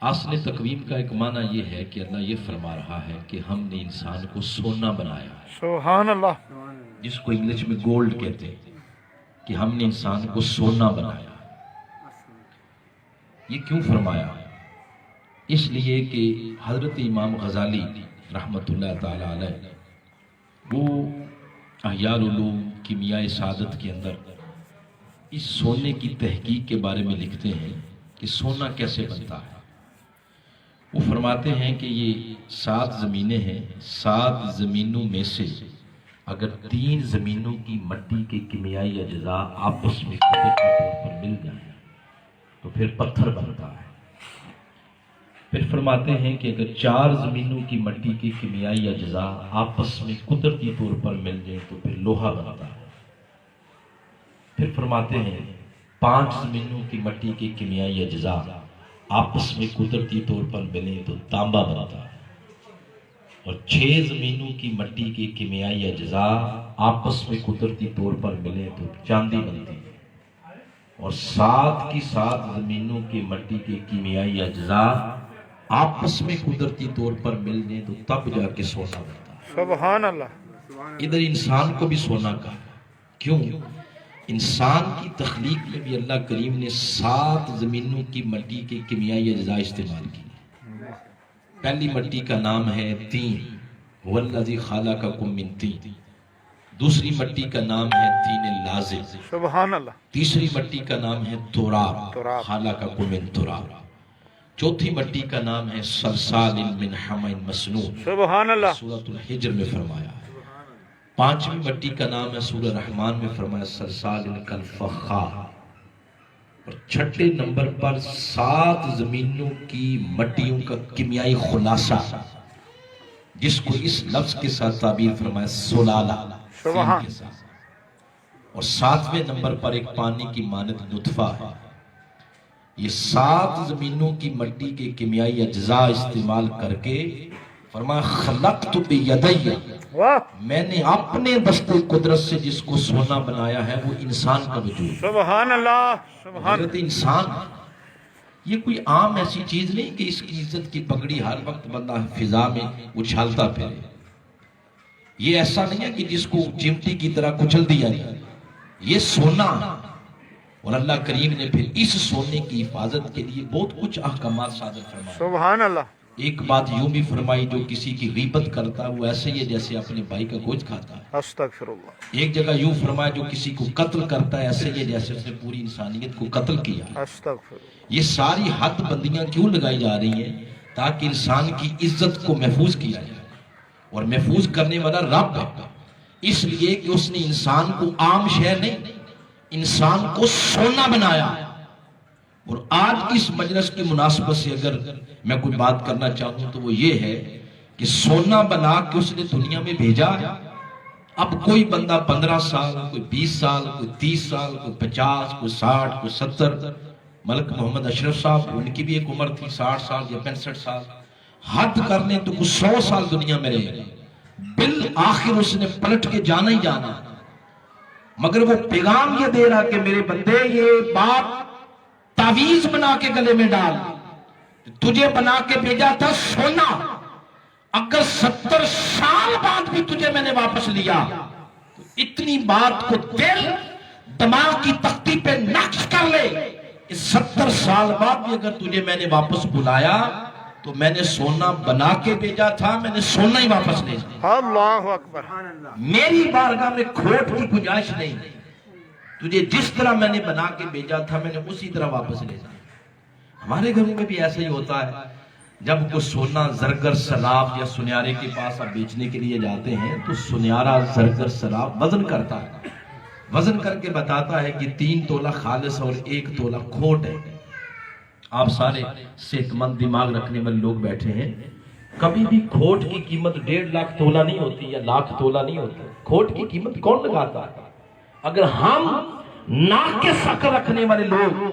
اصل تقویم کا ایک معنی یہ ہے کہ اللہ یہ فرما رہا ہے کہ ہم نے انسان کو سونا بنایا ہے، سبحان اللہ، جس کو انگلش میں گولڈ کہتے ہیں، کہ ہم نے انسان کو سونا بنایا۔ یہ کیوں فرمایا؟ اس لیے کہ حضرت امام غزالی رحمۃ اللہ تعالی علیہ وہ احیاء العلوم کیمیاء سعادت کے اندر اس سونے کی تحقیق کے بارے میں لکھتے ہیں کہ سونا کیسے بنتا ہے۔ وہ فرماتے ہیں کہ یہ 7 زمینیں ہیں، 7 زمینوں میں سے اگر 3 زمینوں کی مٹی کے کیمیائی اجزاء آپس میں قدرتی طور پر مل جائیں تو پھر پتھر بنتا ہے۔ پھر فرماتے ہیں کہ اگر 4 زمینوں کی مٹی کے کیمیائی اجزاء آپس میں قدرتی طور پر مل جائیں تو پھر لوہا بنتا ہے۔ پھر فرماتے ہیں 5 زمینوں کی مٹی کے کیمیائی اجزاء آپس میں قدرتی طور پر ملیں تو تانبا بنتا ہے، اور 6 زمینوں کی مٹی کے کیمیائی اجزاء آپس میں قدرتی طور پر ملیں تو چاندی بنتی ہے، اور 7 کی 7 زمینوں کی مٹی کے کیمیائی اجزاء آپس میں قدرتی طور پر مل جائیں تو تب جا کے سونا بنتا ہے۔ سبحان اللہ۔ ادھر انسان کو بھی سونا کہا، کیوں؟ انسان کی تخلیق میں بھی اللہ کریم نے 7 زمینوں کی مٹی کے کیمیائی اجزاء استعمال کیے۔ پہلی مٹی کا نام ہے تین، والذی خلقکم من طین۔ دوسری مٹی کا نام ہے طین لازب۔ سبحان اللہ۔ تیسری مٹی کا نام ہے تراب، خلقکم من تراب۔ چوتھی مٹی کا نام ہے صلصال من حمأ مسنون، سبحان اللہ۔ سورۃ الحجر میں فرمایا ہے۔ 5ویں مٹی کا نام ہے سورہ رحمان میں فرمایا صلصال کالفخار، اور 6 نمبر پر 7 زمینوں کی مٹیوں کا کیمیائی خلاصہ جس کو اس لفظ کے ساتھ تعبیر فرمایا سلالہ سبحان۔ کے ساتھ، اور 7ویں نمبر پر ایک پانی کی مانند نطفہ ہے۔ یہ 7 زمینوں کی مٹی کے کیمیائی اجزاء استعمال کر کے فرمایا خلقت بیدی، واہ، میں نے اپنے دستے قدرت سے جس کو سونا بنایا ہے وہ انسان کا وجود ہے۔ سبحان اللہ، سبحان۔ حضرت انسان یہ کوئی عام ایسی چیز نہیں کہ اس کی عزت کی پگڑی ہر وقت بندہ فضا میں اچھالتا پھرے۔ یہ ایسا نہیں ہے کہ جس کو چمٹی کی طرح کچل دیا جائے، یہ سونا، اور اللہ کریم نے پھر اس سونے کی حفاظت کے لیے بہت کچھ احکامات صادر فرمائے۔ سبحان اللہ۔ ایک بات یوں بھی فرمائی، جو کسی کی غیبت کرتا ہے وہ ایسے ہی ہے جیسے اپنے بھائی کا گوشت کھاتا ہے۔ استغفر اللہ۔ ایک جگہ یوں فرمایا، جو کسی کو قتل کرتا ہے ایسے ہی ہے جیسے اس نے پوری انسانیت کو قتل کیا۔ استغفر اللہ۔ یہ ساری حد بندیاں کیوں لگائی جا رہی ہیں؟ تاکہ انسان کی عزت کو محفوظ کیا جائے، اور محفوظ کرنے والا رب ہے، اس لیے کہ اس نے انسان کو عام شے نہیں، انسان کو سونا بنایا۔ اور آج کی اس مجلس کی مناسبت سے اگر میں کوئی بات کرنا چاہوں تو وہ یہ ہے کہ سونا بنا کے اس نے دنیا میں بھیجا۔ اب کوئی بندہ 15 سال، کوئی 20 سال، کوئی 30 سال، کوئی 50، کوئی 60، کوئی 70۔ ملک محمد اشرف صاحب، ان کی بھی ایک عمر تھی 60 سال یا 65 سال، حد کرنے تو کچھ 100 سال دنیا میں رہے، بالآخر اس نے پلٹ کے جانا ہی جانا، مگر وہ پیغام یہ دے رہا کہ میرے بندے یہ بات تعویذ بنا کے گلے میں ڈال، تجھے بنا کے بھیجا تھا سونا، اگر 70 سال بعد بھی تجھے میں نے واپس لیا تو اتنی بات کو دل دماغ کی تختی پہ نقش کر لے کہ 70 سال بعد بھی اگر تجھے میں نے واپس بلایا تو میں نے سونا بنا کے بھیجا تھا، میں نے سونا ہی واپس لے جایا۔ اللہ اکبر۔ میری بارگاہ میں کھوٹ کی گنجائش نہیں، تجھے جس طرح میں نے بنا کے بھیجا تھا میں نے اسی طرح واپس لے جایا۔ ہمارے گھروں میں بھی ایسا ہی ہوتا ہے، جب کوئی سونا زرگر سراف یا سنیارے کے پاس آپ بیچنے کے لیے جاتے ہیں تو سنیارا زرگر سراف وزن کرتا ہے، وزن کر کے بتاتا ہے کہ 3 تولہ خالص اور 1 تولہ کھوٹ ہے۔ آپ سارے صحت مند دماغ رکھنے والے لوگ بیٹھے ہیں، کبھی بھی کھوٹ کی قیمت 1.5 لاکھ تولہ نہیں ہوتی یا لاکھ تولہ نہیں ہوتی۔ کھوٹ کی قیمت کون لگاتا ہے؟ اگر ہم ناقص عقل رکھنے والے لوگ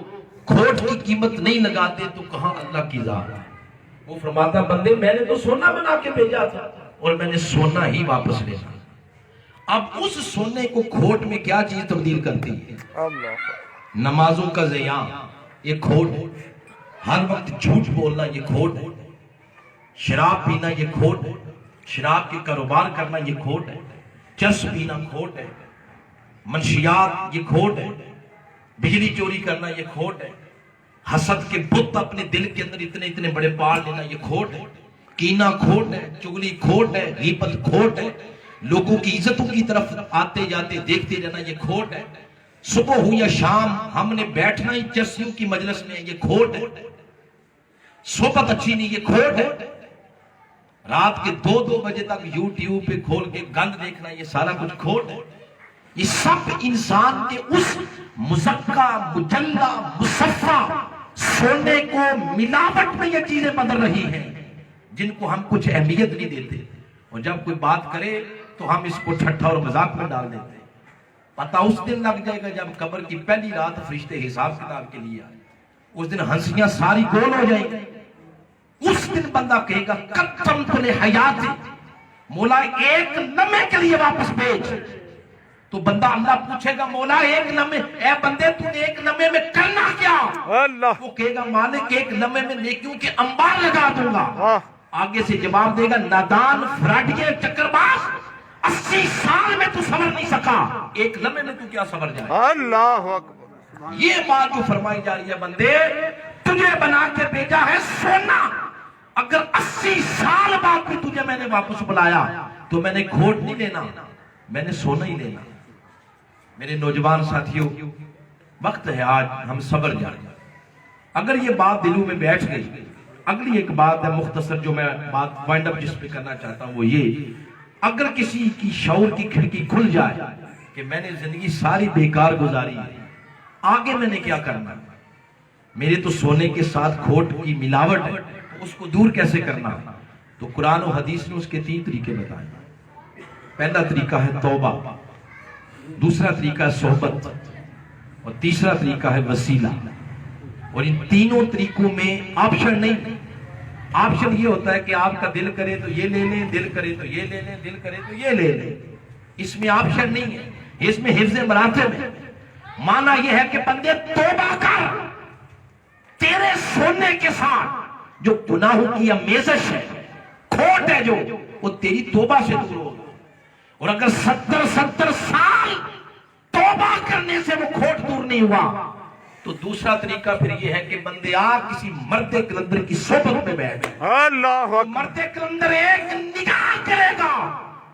کھوٹ کی قیمت نہیں لگاتے تو کہاں اللہ کی ذات ہے؟ وہ فرماتا بندے میں نے تو سونا بنا کے بھیجا تھا اور میں نے سونا ہی واپس لے جایا۔ اب اس سونے کو کھوٹ میں کیا چیز تبدیل کرتی ہے؟ اللہ۔ نمازوں کا ضیاع، یہ کھوٹ ہے۔ ہر وقت جھوٹ بولنا یہ کھوٹ ہے، شراب پینا یہ کھوٹ ہے، شراب کے کاروبار کرنا یہ کھوٹ ہے، چرس پینا کھوٹ ہے، منشیات یہ کھوٹ ہے، بجلی چوری کرنا یہ کھوٹ ہے، حسد کے بت اپنے دل کے اندر اتنے اتنے بڑے پال لینا یہ کھوٹ ہے، کینہ کھوٹ ہے، چگلی کھوٹ ہے، غیبت کھوٹ ہے، لوگوں کی عزتوں کی طرف آتے جاتے دیکھتے رہنا یہ کھوٹ ہے، صبح ہو یا شام ہم نے بیٹھنا ہی چرسیوں کی مجلس میں یہ کھوٹ ہے، صحبت اچھی نہیں یہ کھوٹ ہے، رات کے 2 بجے تک یوٹیوب پہ کھول کے گند دیکھنا یہ سارا کچھ کھوٹ ہے۔ یہ سب انسان کے اس مزکہ مجلہ مصفہ سونے کو ملاوٹ میں یہ چیزیں بدل رہی ہیں جن کو ہم کچھ اہمیت نہیں دیتے، اور جب کوئی بات کرے تو ہم اس کو ٹھٹھا اور مذاق میں ڈال دیتے ہیں۔ پتہ اس دن لگ جائے گا جب قبر کی پہلی رات فرشتے حساب کتاب کے لیے آئے، اس دن ہنسیاں ساری گول ہو جائیں گی۔ اس دن بندہ کہے گا قدم تل حیات، مولا ایک لمحے کے لیے واپس بھیج۔ تو بندہ اللہ پوچھے گا مولا ایک لمحے، اے بندے تو نے ایک لمحے میں کرنا کیا؟ اللہ وہ کہے گا مالک ایک لمحے میں نیکیوں کے انبار لگا دوں گا۔ آگے سے جواب دے گا نادان فراڈیے چکر باز، 80 سال میں تو صبر نہیں سکا، ایک لمحے میں تو کیا صبر جائے؟ اللہ اکبر۔ یہ بات جو فرمائی جا رہی ہے بندے تجھے بنا کے بھیجا ہے سونا، اگر 80 سال بعد بھی تجھے میں نے واپس بلایا تو میں نے کھوٹ نہیں لینا، میں نے سونا ہی لینا۔ میرے نوجوان ساتھیوں، وقت ہے آج ہم صبر جائیں۔ اگر یہ بات دلوں میں بیٹھ گئی، اگلی ایک بات ہے مختصر جو میں بات وائنڈ اپ جس پہ کرنا چاہتا ہوں وہ یہ، اگر کسی کی شعور کی کھڑکی کھل جائے کہ میں نے زندگی ساری بیکار گزاری ہے، آگے میں نے کیا کرنا ہے، میرے تو سونے کے ساتھ کھوٹ کی ملاوٹ ہے، تو اس کو دور کیسے کرنا، تو قرآن و حدیث نے اس کے 3 طریقے بتائے۔ پہلا طریقہ ہے توبہ، دوسرا طریقہ ہے صحبت، اور تیسرا طریقہ ہے وسیلہ۔ اور ان تینوں طریقوں میں آپشن نہیں، آپشن یہ ہوتا ہے کہ آپ کا دل کرے تو یہ لے لیں، دل کرے تو یہ لے لیں، دل کرے تو یہ لے لیں، اس میں آپشن نہیں ہے، اس میں حفظ مراتب ہے۔ معنی یہ ہے کہ بندے توبہ کر، تیرے سونے کے ساتھ جو گناہوں کی امیزش ہے، کھوٹ ہے جو، وہ تیری توبہ سے دور ہوگا۔ اور اگر 70 سال توبہ کرنے سے وہ کھوٹ دور نہیں ہوا تو دوسرا طریقہ پھر یہ ہے کہ بندے کسی مرد کلندر کی صحبت میں بیٹھ گئے۔ اللہ اکبر۔ مرد کلندر ایک نگاہ کرے گا،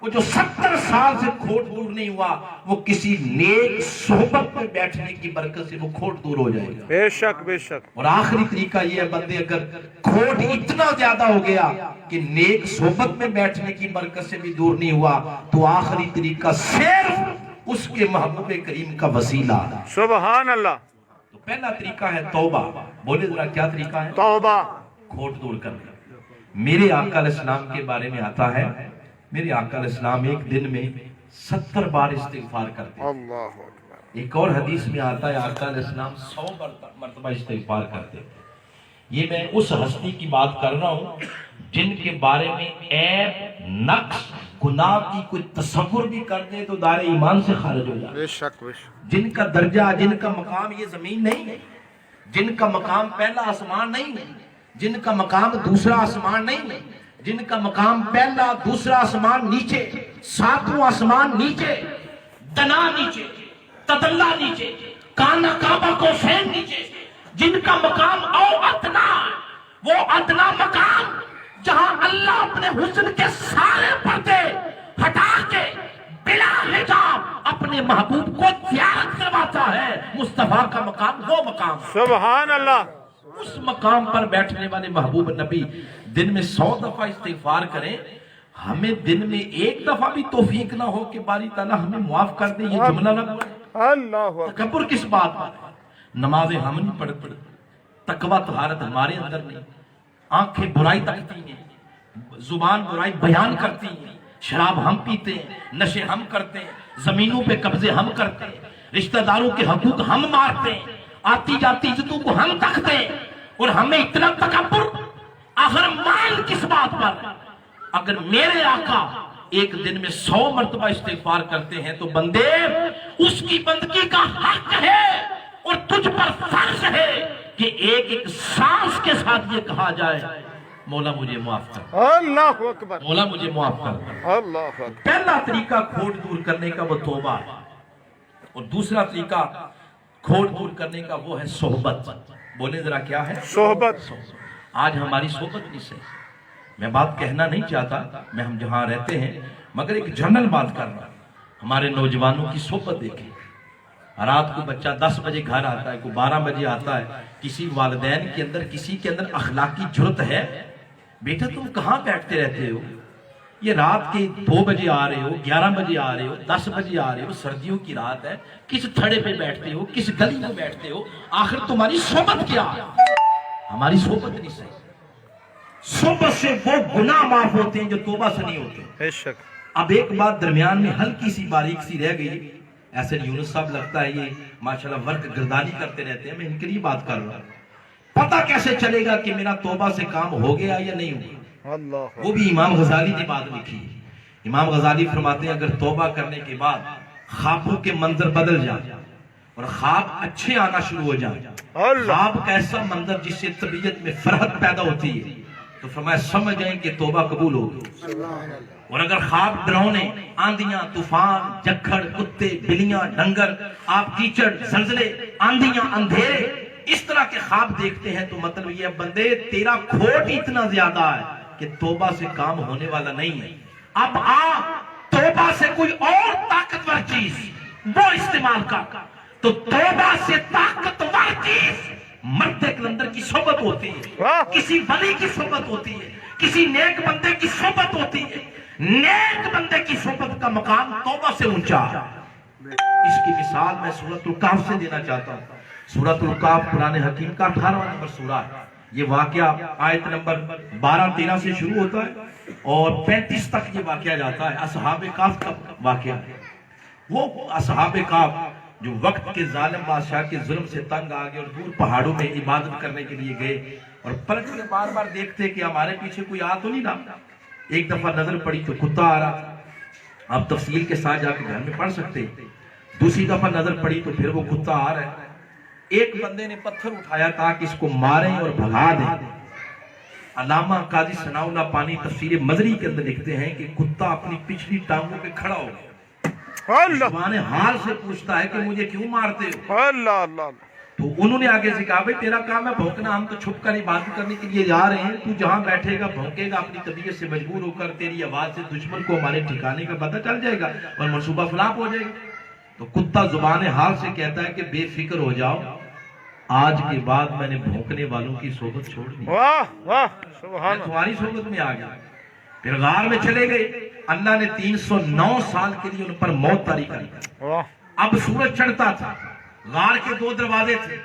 وہ جو 70 سال سے کھوٹ دور نہیں ہوا، وہ کسی نیک صحبت میں بیٹھنے کی برکت سے وہ کھوٹ دور ہو جائے گا۔ بے شک بے شک۔ اور آخری طریقہ یہ ہے بندے اگر کھوٹ اتنا زیادہ ہو گیا کہ نیک صحبت میں بیٹھنے کی برکت سے بھی دور نہیں ہوا، تو آخری طریقہ صرف اس کے محبوب کریم کا وسیلہ۔ سبحان اللہ۔ تو پہلا طریقہ ہے توبہ، بولے ذرا کیا طریقہ ہے؟ توبہ۔ کھوٹ دور کرنا۔ میرے آقا علیہ السلام کے بارے میں آتا ہے، میرے آقا علیہ السلام ایک دن میں 70 بار استغفار کرتے ہیں۔ اللہ اکبر۔ ایک اور حدیث میں آتا ہے آقا علیہ السلام 100 مرتبہ استغفار کرتے ہیں۔ یہ میں اس ہستی کی بات کر رہا ہوں جن کے بارے میں عیب، نقص، گناہ کی کوئی تصور بھی کر دے تو دار ایمان سے خارج ہو جائے۔ بے شک بے شک۔ جن کا درجہ، جن کا مقام یہ زمین نہیں ہے، جن کا مقام پہلا آسمان نہیں ہے، جن کا مقام دوسرا آسمان نہیں ہے، جن کا مقام پہلا دوسرا آسمان نیچے، 7واں آسمان نیچے، دنا نیچے، تدلہ نیچے، کانا کعبہ کو سین نیچے، جن کا مقام او ادنا، وہ ادنا مقام جہاں اللہ اپنے حسن کے سارے پردے ہٹا کے بلا حجاب اپنے محبوب کو زیارت کرواتا ہے، مصطفیٰ کا مقام وہ مقام۔ سبحان اللہ۔ اس مقام پر بیٹھنے والے محبوب نبی دن میں 100 دفعہ استغفار کریں، ہمیں دن میں 1 دفعہ بھی توفیق نہ ہو کہ باری تعالیٰ ہمیں معاف کر دے، یہ جملہ نہ پڑھے۔ اللہ اکبر۔ تکبر کس بات پر؟ نمازیں ہم نہیں پڑھتے، تقویٰ طہارت ہمارے اندر نہیں، آنکھیں برائی تکتی ہیں، زبان برائی بیان کرتی ہیں، شراب ہم پیتے ہیں، نشے ہم کرتے ہیں، زمینوں پہ قبضے ہم کرتے ہیں، رشتہ داروں کے حقوق ہم مارتے ہیں، آتی جاتی عزتوں کو ہم تکتے ہیں، اور ہمیں اتنا تکبر، آخر مال کس بات پر؟ اگر میرے آقا ایک دن میں 100 مرتبہ استغفار کرتے ہیں تو بندے اس کی بندگی کا حق ہے اور تجھ پر فرض ہے کہ ایک ایک سانس کے ساتھ یہ کہا جائے مولا مجھے معاف کر، اللہ اکبر، مولا مجھے معاف کر۔ اللہ اکبر۔ پہلا طریقہ کھوٹ دور کرنے کا وہ توبہ ہے، اور دوسرا طریقہ کھوٹ دور کرنے کا وہ ہے صحبت۔ بولے ذرا کیا ہے؟ صحبت۔ آج ہماری صحبت نہیں صحیح۔ میں بات کہنا نہیں چاہتا، میں ہم جہاں رہتے ہیں، مگر ایک جنرل بات کر رہا ہوں۔ ہمارے نوجوانوں کی صحبت دیکھیں، رات کو بچہ 10 بجے گھر آتا ہے، کوئی 12 بجے آتا ہے، کسی والدین کے اندر، کسی کے اندر اخلاقی جرت ہے؟ بیٹا تم کہاں بیٹھتے رہتے ہو؟ یہ رات کے 2 بجے آ رہے ہو، 11 بجے آ رہے ہو، 10 بجے آ رہے ہو، سردیوں کی رات ہے، کس تھڑے پہ بیٹھتے ہو، کس گلی میں بیٹھتے ہو؟ آخر تمہاری صحبت کیا ہے؟ ہماری صحبت نہیں صحیح۔ صحبت سے وہ گناہ معاف ہوتے ہیں جو توبہ سے نہیں ہوتے۔ بے شک۔ اب ایک بات درمیان میں ہلکی سی باریک سی رہ گئی، ایسے یونس صاحب لگتا ہے یہ ماشاءاللہ ورک گردانی کرتے رہتے ہیں، میں ان کے لیے بات کر رہا ہوں۔ پتہ کیسے چلے گا کہ میرا توبہ سے کام ہو گیا یا نہیں ہوا؟ اللہ، وہ بھی امام غزالی نے بات لکھی ہے۔ امام غزالی فرماتے ہیں اگر توبہ کرنے کے بعد خوابوں کے منظر بدل جائیں اور خواب اچھے آنا شروع ہو جائیں، خواب کا ایسا منظر جس سے طبیعت میں فرحت پیدا ہوتی ہے، تو فرمایا سمجھ جائیں کہ توبہ قبول ہوگی۔ اور اگر خواب ڈراؤنے، آندیاں، طوفان، جکھڑ، کتے، بلیاں، ڈنگر، آپ کیچڑ، زلزلے، آندیاں، اندھیرے، اس طرح کے خواب دیکھتے ہیں، تو مطلب یہ بندے تیرا کھوٹ اتنا زیادہ ہے کہ توبہ سے کام ہونے والا نہیں ہے۔ اب آپ توبہ سے کوئی اور طاقتور چیز وہ استعمال کر، تو توبہ سے طاقتور چیز مرد کلندر کی صحبت ہوتی ہے، کسی ولی کی صحبت ہوتی ہے، کسی نیک بندے کی صحبت ہوتی ہے۔ نیک بندے کی صحبت کا مقام توبہ سے اونچا ہے۔ اس کی مثال میں سورۃ الکہف سے دینا چاہتا ہوں۔ سورۃ الکہف قرآن حکیم کا 18واں نمبر سورہ ہے۔ یہ واقعہ آیت نمبر 12-13 سے شروع ہوتا ہے اور 35 تک یہ واقعہ جاتا ہے۔ اصحاب کہف کا واقعہ ہے۔ وہ اصحاب کہف جو وقت کے ظالم بادشاہ کے ظلم سے تنگ آ گئے اور دور پہاڑوں میں عبادت کرنے کے لیے گئے، اور پلٹ کے بار بار دیکھتے کہ ہمارے پیچھے کوئی آ تو نہیں رہا۔ ایک دفعہ نظر پڑی تو کتا آ رہا تھا، آپ تفصیل کے ساتھ جا کے گھر میں پڑھ سکتے ہیں۔ دوسری دفعہ نظر پڑی تو پھر وہ کتا آ رہا ہے۔ ایک بندے نے پتھر اٹھایا تاکہ اس کو ماریں اور بھگا دیں۔ علامہ قاضی ثناء اللہ پانی تفسیر مزری کے اندر لکھتے ہیں کہ کتا اپنی پچھلی ٹانگوں پہ کھڑا ہو گیا، زبان حال سے پوچھتا ہے کہ مجھے کیوں مارتے ہو؟ اللہ اللہ۔ تو انہوں نے آگے سے کہا بھئی تیرا کام ہے بھونکنا، ہم تو چھپ کر عبادت کرنے کے لیے جا رہے ہیں، تو جہاں بیٹھے گا بھونکے گا اپنی طبیعت سے مجبور ہو کر، تیری آواز سے دشمن کو ہمارے ٹھکانے کا پتہ چل جائے گا اور منصوبہ فلاپ ہو جائے گا۔ تو کتا زبان حال سے کہتا ہے کہ بے فکر ہو جاؤ، آج کے بعد میں نے بھونکنے والوں کی صحبت چھوڑ دی، واہ واہ سبحان میں تمہاری صحبت میں آ گیا۔ پھر غار میں چلے گئے، اللہ نے 309 سال کے لیے ان پر موت طاری کری۔ اب سورج چڑھتا تھا، غار کے 2 دروازے تھے،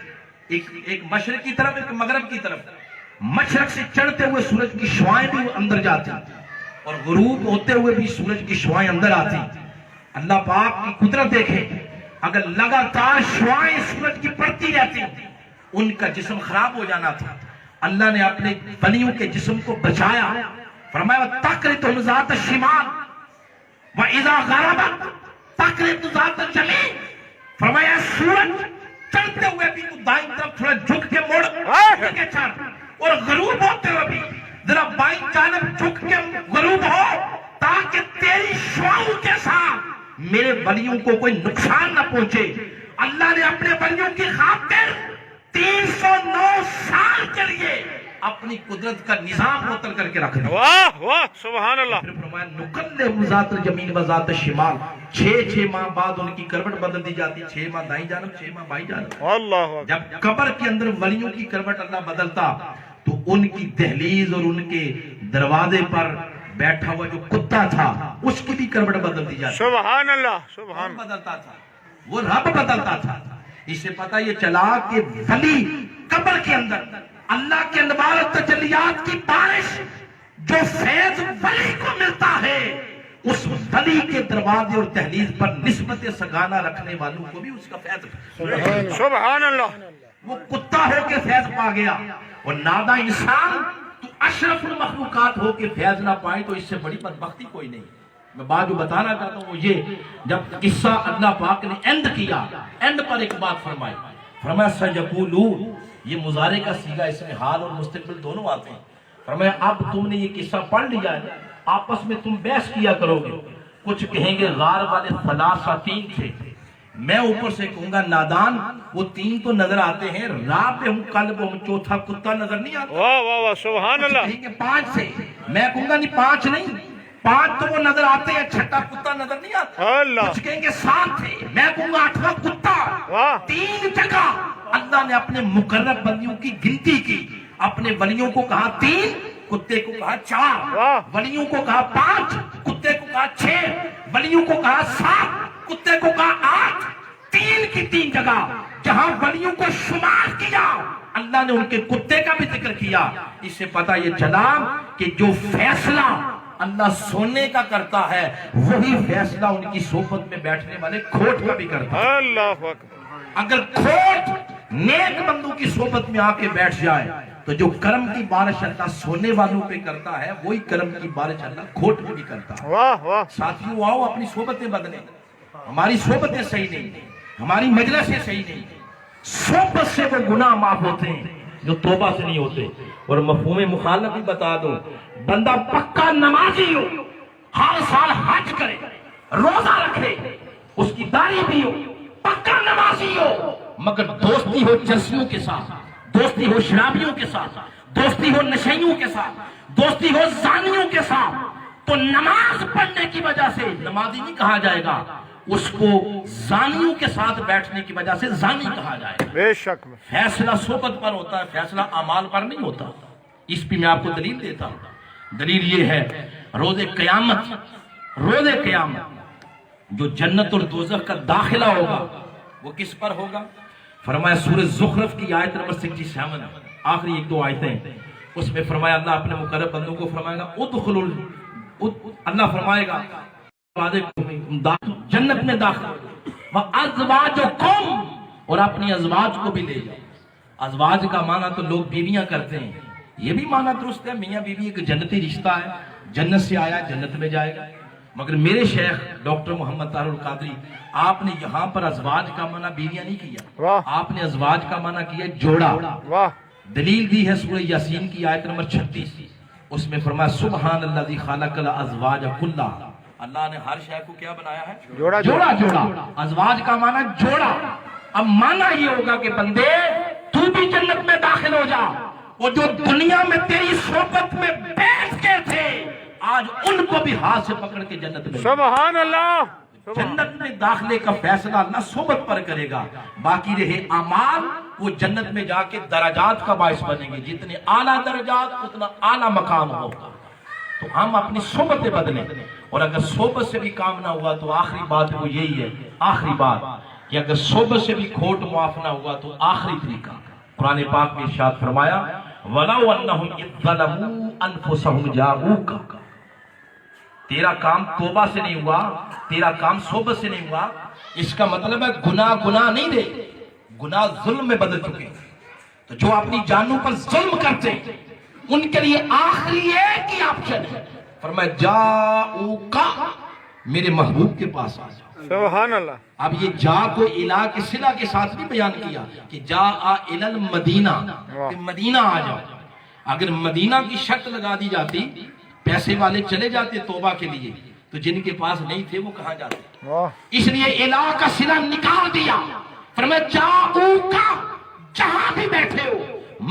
ایک مشرق کی طرف، ایک مغرب کی طرف۔ مشرق سے چڑھتے ہوئے سورج کی شعائیں بھی اندر جاتی اور غروب ہوتے ہوئے بھی سورج کی شعائیں اندر آتی۔ اللہ پاک کی قدرت دیکھیں، اگر لگاتار شعائیں سورج کی پڑتی رہتی ان کا جسم خراب ہو جانا تھا۔ اللہ نے اپنے ولیوں کے جسم کو بچایا، فرمایا تقرض ذات الشمال وَإِذَا غَرَبَتْ تقرض ذات اليمین، فرمایا سورج چڑھتے ہوئے بھی تو دائیں طرف تھوڑا جھک کے موڑ کے چڑھ، اور غروب ہوتے ہوئے بھی ذرا بائیں جانب جھک کے غروب ہو، تاکہ تیری شعاؤں کے ساتھ میرے ولیوں کو کوئی نقصان نہ پہنچے۔ اللہ نے اپنے ولیوں کی خاطر 309 سال کے لیے اپنی قدرت کا نظام متر کر کے رکھ دیا۔ واہ واہ سبحان اللہ۔ پھر فرمایا نُقَلِّبُ ذات اليمین و ذات الشمال، 6 ماہ بعد ان کی کروٹ بدل دی جاتی، 6 ماہ دائیں جانب، 6 ماہ بائیں جانب۔ اللہ جب قبر کے اندر ولیوں کی کروٹ اللہ بدلتا تو ان کی دہلیز اور ان کے دروازے پر بیٹھا ہوا جو کتا تھا اس کی بھی کروٹ بدل دی جاتی۔ سبحان اللہ سبحان بدلتا تھا، وہ رب بدلتا تھا۔ اس سے پتہ یہ چلا کہ ولی قبر کے اندر اللہ کے انوار و تجلیات کی بارش جو فیض ولی کو ملتا ہے، اس ولی کے دروازے اور دہلیز پر نسبت سگانہ رکھنے والوں کو بھی اس کا فیض۔ سبحان اللہ۔ وہ کتا ہو کے فیض پا گیا، اور نادہ انسان تو اشرف المخلوقات ہو کے فیض نہ پائے، تو اس سے بڑی بدبختی کوئی نہیں۔ میں بات جو بتانا چاہتا ہوں وہ یہ، جب قصہ اللہ پاک نے اینڈ کیا، اینڈ پر ایک بات فرمائی، فرمایا سَيَقُولُونَ یہ مضارع کا صیغہ، اس میں حال اور مستقبل دونوں آتے ہیں۔ فرمایا اب تم نے یہ قصہ پڑھ لیا ہے، آپس میں تم بحث کیا کرو گے، کچھ کہیں گے غار والے ثلاثہ تین تھے، میں اوپر سے کہوں گا نادان وہ تین تو نظر آتے ہیں، رابعہم کلبہم چوتھا کتا نظر نہیں آتا، واہ واہ واہ سبحان اللہ کہیں گے پانچ تھے، میں کہوں گا نہیں پانچ نہیں، پانچ تو وہ نظر آتے ہیں، چھٹا کتا نظر نہیں آتا، اللہ کچھ کہیں گے سات تھے، میں کہوں گا آٹھواں کتا، واہ تین جگہ اللہ نے اپنے مقرب بندیوں کی گنتی کی، اپنے ولیوں کو کہا تین، کتے کو کہا چار، واہ ولیوں کو کہا پانچ، کتے کو کہا چھ، ولیوں کو کہا سات، کتے کو کہا آٹھ، تین کی تین جگہ جہاں ولیوں کو شمار کیا اللہ نے ان کے کتے کا بھی ذکر کیا۔ اس سے پتہ یہ چلا کہ جو فیصلہ اللہ سونے کا کرتا ہے وہی فیصلہ ان کی صحبت میں بیٹھنے والے کھوٹ کا بھی کرتا ہے۔ اللہ اکبر اگر کھوٹ نیک بندوں کی صحبت میں آ کے بیٹھ جائے تو جو کرم کی بارش اللہ سونے والوں پہ کرتا ہے وہی کرم کی بارش اللہ کھوٹ پہ بھی کرتا ہے۔ واہ واہ ساتھیوں آؤ اپنی صحبتیں بدلیں، ہماری صحبتیں صحیح نہیں، ہماری مجلسیں صحیح نہیں، صحبت سے وہ گناہ معاف ہوتے ہیں جو توبہ سے نہیں ہوتے۔ اور مفہوم مخالف بھی بتا دو، بندہ پکا نمازی ہو، ہر سال حج کرے، روزہ رکھے، اس کی داڑھی بھی ہو، پکا نمازی ہو، مگر دوستی ہو چرسیوں کے ساتھ، دوستی ہو شرابیوں کے ساتھ، دوستی ہو نشیوں کے ساتھ، دوستی ہو زانیوں کے ساتھ، تو نماز پڑھنے کی وجہ سے نمازی نہیں کہا جائے گا، اس کو زانیوں کے ساتھ بیٹھنے کی وجہ سے زانی کہا جائے گا۔ بے شک فیصلہ صحبت پر ہوتا ہے، فیصلہ اعمال پر نہیں ہوتا۔ اس پہ میں آپ کو دلیل دیتا ہوں، دلیل یہ ہے روز قیامت جو جنت اور دوزخ کا داخلہ ہوگا وہ کس پر ہوگا؟ فرمایا سورہ زخرف کی آیت نمبر 67 آخری ایک دو آیتیں، اس میں فرمایا اللہ اپنے مقرب بندوں کو فرمائے گا اللہ فرمائے گا جنت میں داخل وَأَزْوَاجُكُمْ اور اپنی ازواج کو بھی لے جاؤ۔ ازواج کا معنی تو لوگ بیویاں کرتے ہیں، یہ بھی معنی درست ہے، میاں بیوی ایک جنتی رشتہ ہے، جنت سے آیا جنت میں جائے گا، مگر میرے شیخ ڈاکٹر محمد طاہر القادری آپ نے یہاں پر ازواج کا معنی بیویاں نہیں کیا، آپ نے ازواج کا معنی کیا جوڑا۔ واہ دلیل دی ہے سورہ یاسین کی آیت نمبر 36، اس میں فرمایا سبحان الذی خلق الازواج کلھا، اللہ نے ہر شے کو کیا بنایا ہے؟ جوڑا جوڑا۔ ازواج کا معنی جوڑا۔ اب معنی یہ ہوگا کہ بندے تو بھی جنت میں داخل ہو جا، اور جو دنیا میں تیری صحبت میں بیٹھ کے تھے آج ان کو بھی ہاتھ سے پکڑ کے جنت میں سبحان اللہ جنت میں داخلے کا فیصلہ اللہ صحبت پر کرے گا، باقی رہے اعمال وہ جنت میں جا کے درجات کا باعث بنیں گے، جتنے اعلیٰ درجات اتنا اعلیٰ مقام ہوگا۔ تو ہم اپنی صحبتیں بدلیں، اور اگر صحبت سے بھی کام نہ ہوا تو آخری بات وہ یہی ہے، آخری بات کہ اگر صحبت سے بھی کھوٹ معاف نہ ہوا تو آخری طریقہ قرآن پاک میں ارشاد فرمایا وَلَوْ أَنَّهُمْ إِذْ ظَلَمُوا أَنفُسَهُمْ جَاءُوكَ، تیرا کام توبہ سے نہیں ہوا، تیرا کام صحبت سے نہیں ہوا، اس کا مطلب ہے گناہ نہیں دے، گناہ ظلم میں بدل چکے، تو جو اپنی جانوں پر ظلم کرتے ان کے لیے آخری ایک ہی آپشن ہے، فرمایا جاؤکا، میرے محبوب کے پاس آ جاؤ۔ سبحان اللہ۔ اب یہ جا کو الہ کے صلہ کے ساتھ نہیں بیان کیا کہ جا الى المدینہ، کہ مدینہ آ جاؤ۔ اگر مدینہ کی شرط لگا دی جاتی پیسے والے چلے جاتے توبہ کے لیے، تو جن کے پاس نہیں تھے وہ کہاں جاتے؟ اس لیے الہ کا صلہ نکال دیا، فرمایا جاؤکا، جہاں بھی بیٹھے ہو،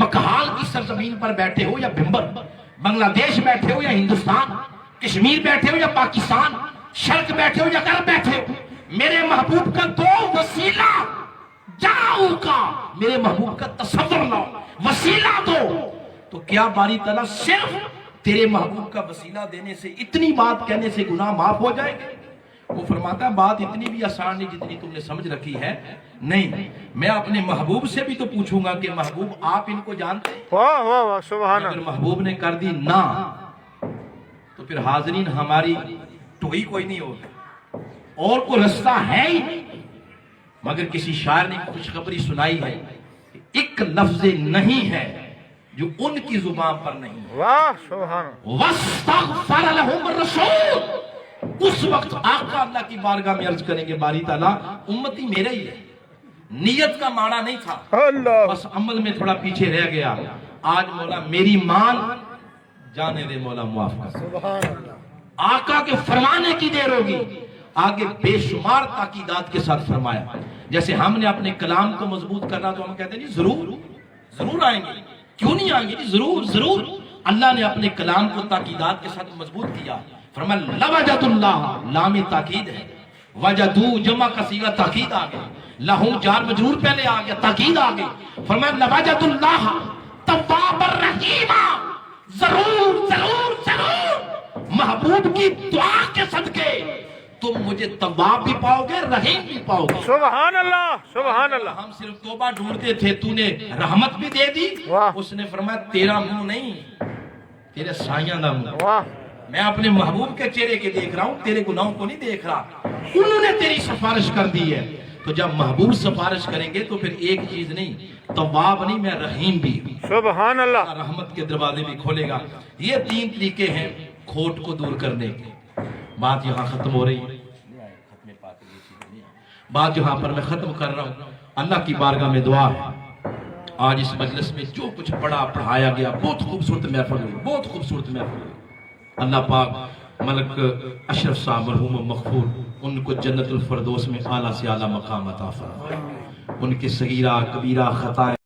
مکہال کی سرزمین پر بیٹھے ہو یا بھمبر، بنگلہ دیش بیٹھے ہو یا ہندوستان، کشمیر بیٹھے ہو یا پاکستان، شرق بیٹھے ہو یا غرب بیٹھے ہو، میرے محبوب کا دو وسیلہ جاؤ کا، میرے محبوب کا تصور لاؤ، وسیلہ دو، تو کیا باری تعالیٰ صرف تیرے محبوب کا وسیلہ دینے سے، اتنی بات کہنے سے گناہ معاف ہو جائے گے؟ وہ فرماتا ہے بات اتنی بھی آسان نہیں جتنی تم نے سمجھ رکھی ہے، نہیں، میں اپنے محبوب سے بھی تو پوچھوں گا کہ محبوب آپ ان کو جانتے ہیں؟ واہ واہ واہ سبحان اگر اللہ۔ محبوب نے کر دی نہ، تو پھر حاضرین ہماری ٹوئی کوئی نہیں ہوگی، اور کوئی رستہ ہے ہی نہیں۔ مگر کسی شاعر نے خوشخبری سنائی ہے، ایک لفظ نہیں ہے جو ان کی زبان پر نہیں ہے۔ واہ سبحان اللہ۔ وَاسْتَغْفَرَ لَهُمُ الرَّسُولُ، اس وقت آقا اللہ کی بارگاہ میں عرض کریں گے باری تعالیٰ امتی میرے ہی ہے، نیت کا ماڑا نہیں تھا، اللہ بس عمل میں تھوڑا پیچھے رہ گیا. آج مولا میری مان جانے دے مولا معاف کر. سبحان اللہ. آقا کے فرمانے کی دیر ہوگی. آگے بے شمار تاکیدات کے ساتھ فرمایا. جیسے ہم نے اپنے کلام کو مضبوط کرنا تو ہم کہتے ہیں جی ضرور آئیں گے. کیوں نہیں آئیں گے جی؟ ضرور. اللہ نے اپنے کلام کو تاکیدات کے ساتھ مضبوط کیا. فرمایا لوجد اللہ، لام تاکید ہے. وجدو جمع کا صیغہ تاکید آ گیا. لہم جار مجرور پہلے آ گیا، تاکید آ گئی. فرمایا لوجد اللہ تواب الرحیم. ضرور محبوب کی دعا کے صدقے تم مجھے تواب بھی پاؤ گے، رحیم بھی پاؤ گے. سبحان اللہ. سبحان اللہ. ہم صرف توبہ ڈھونڈتے تھے، تو نے رحمت بھی دے دی. واہ. اس نے فرمایا تیرا منہ نہیں، تیرے سائیاں دا منہ. واہ. میں اپنے محبوب کے چہرے کے دیکھ رہا ہوں، تیرے گناہوں کو نہیں دیکھ رہا. انہوں نے تیری سفارش کر دی ہے. تو جب محبوب سفارش کریں گے تو پھر ایک چیز نہیں، تواب نہیں، میں رحیم بھی. سبحان اللہ. رحمت کے دروازے بھی کھولے گا. یہ 3 طریقے ہیں کھوٹ کو دور کرنے کے. بات یہاں ختم ہو رہی ہے. بات یہاں پر میں ختم کر رہا ہوں. اللہ کی بارگاہ میں دعا ہے، آج اس مجلس میں جو کچھ پڑھایا گیا بہت خوبصورت محفل ہوئی، بہت خوبصورت محفل ہوئی. اللہ پاک ملک اشرف صاحب مرحوم و مغفور ان کو جنت الفردوس میں اعلیٰ سے اعلیٰ مقام عطا فرمائے. ان کے صغیرہ کبیرہ خطائیں